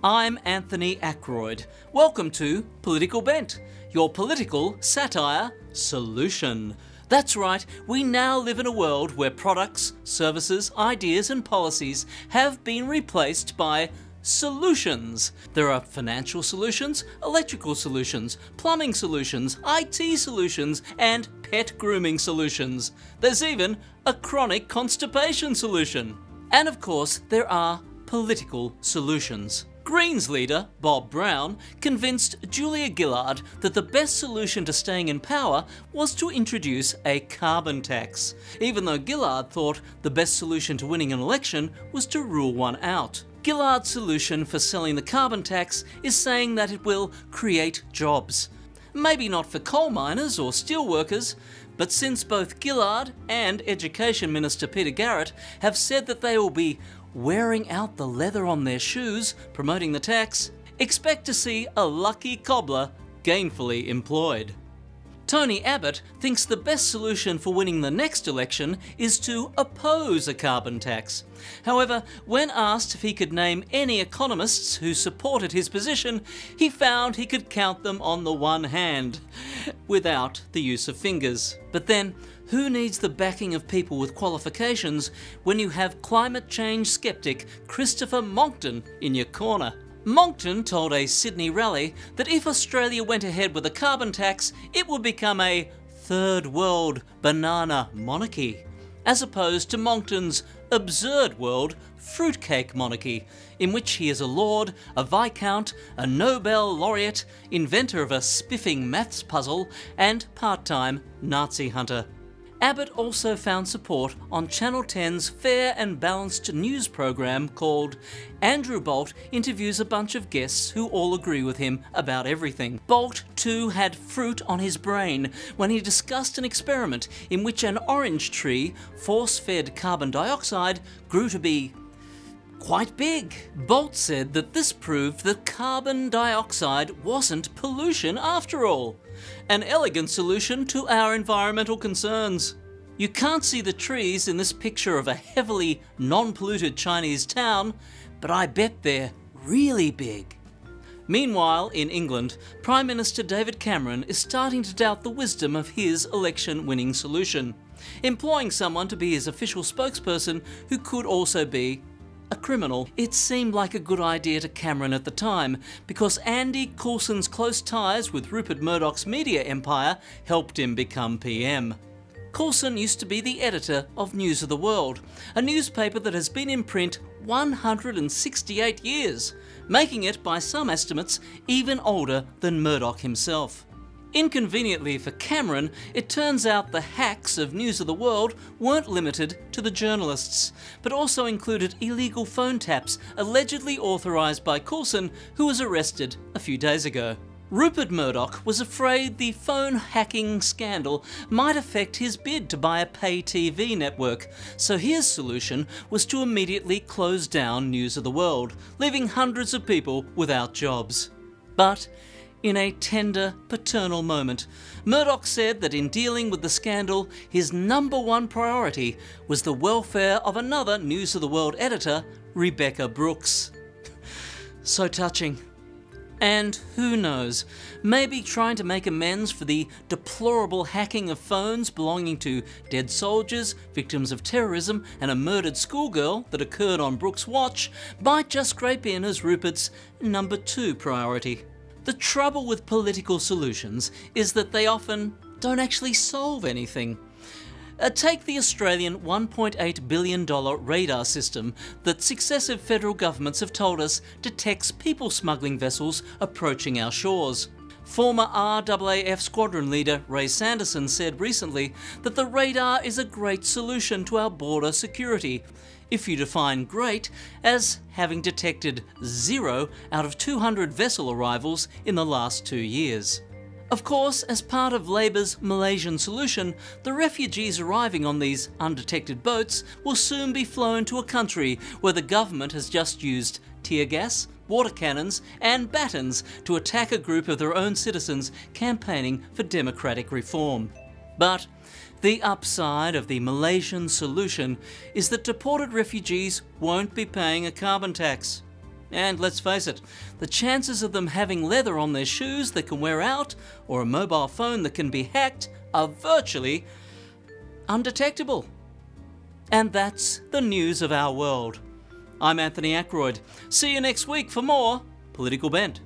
I'm Anthony Ackroyd. Welcome to Political Bent, your political satire solution. That's right, we now live in a world where products, services, ideas and policies have been replaced by solutions. There are financial solutions, electrical solutions, plumbing solutions, IT solutions and pet grooming solutions. There's even a chronic constipation solution. And of course, there are political solutions. Greens leader Bob Brown convinced Julia Gillard that the best solution to staying in power was to introduce a carbon tax, even though Gillard thought the best solution to winning an election was to rule one out. Gillard's solution for selling the carbon tax is saying that it will create jobs. Maybe not for coal miners or steel workers, but since both Gillard and Education Minister Peter Garrett have said that they will be wearing out the leather on their shoes promoting the tax, expect to see a lucky cobbler gainfully employed. Tony Abbott thinks the best solution for winning the next election is to oppose a carbon tax. However, when asked if he could name any economists who supported his position, he found he could count them on the one hand, without the use of fingers. But then, who needs the backing of people with qualifications when you have climate change skeptic Christopher Monckton in your corner? Monckton told a Sydney rally that if Australia went ahead with a carbon tax, it would become a third world banana monarchy, as opposed to Monckton's absurd world fruitcake monarchy, in which he is a lord, a viscount, a Nobel laureate, inventor of a spiffing maths puzzle, and part-time Nazi hunter. Abbott also found support on Channel 10's fair and balanced news program called Andrew Bolt Interviews a Bunch of Guests Who All Agree with Him About Everything. Bolt too had fruit on his brain when he discussed an experiment in which an orange tree, force-fed carbon dioxide, grew to be quite big. Bolt said that this proved that carbon dioxide wasn't pollution after all. An elegant solution to our environmental concerns. You can't see the trees in this picture of a heavily non-polluted Chinese town, but I bet they're really big. Meanwhile, in England, Prime Minister David Cameron is starting to doubt the wisdom of his election-winning solution, employing someone to be his official spokesperson who could also be a criminal. It seemed like a good idea to Cameron at the time because Andy Coulson's close ties with Rupert Murdoch's media empire helped him become PM. Coulson used to be the editor of News of the World, a newspaper that has been in print 168 years, making it, by some estimates, even older than Murdoch himself. Inconveniently for Cameron, it turns out the hacks of News of the World weren't limited to the journalists, but also included illegal phone taps allegedly authorised by Coulson, who was arrested a few days ago. Rupert Murdoch was afraid the phone hacking scandal might affect his bid to buy a pay TV network, so his solution was to immediately close down News of the World, leaving hundreds of people without jobs. But in a tender, paternal moment, Murdoch said that in dealing with the scandal, his #1 priority was the welfare of another News of the World editor, Rebekah Brooks. So touching. And who knows, maybe trying to make amends for the deplorable hacking of phones belonging to dead soldiers, victims of terrorism and a murdered schoolgirl that occurred on Brooks' watch might just scrape in as Rupert's #2 priority. The trouble with political solutions is that they often don't actually solve anything. Take the Australian $1.8 billion radar system that successive federal governments have told us detects people smuggling vessels approaching our shores. Former RAAF squadron leader Ray Sanderson said recently that the radar is a great solution to our border security, if you define great as having detected 0 out of 200 vessel arrivals in the last 2 years. Of course, as part of Labor's Malaysian solution, the refugees arriving on these undetected boats will soon be flown to a country where the government has just used tear gas, water cannons and batons to attack a group of their own citizens campaigning for democratic reform. But the upside of the Malaysian solution is that deported refugees won't be paying a carbon tax. And let's face it, the chances of them having leather on their shoes that can wear out or a mobile phone that can be hacked are virtually undetectable. And that's the news of our world. I'm Anthony Ackroyd. See you next week for more Political Bent.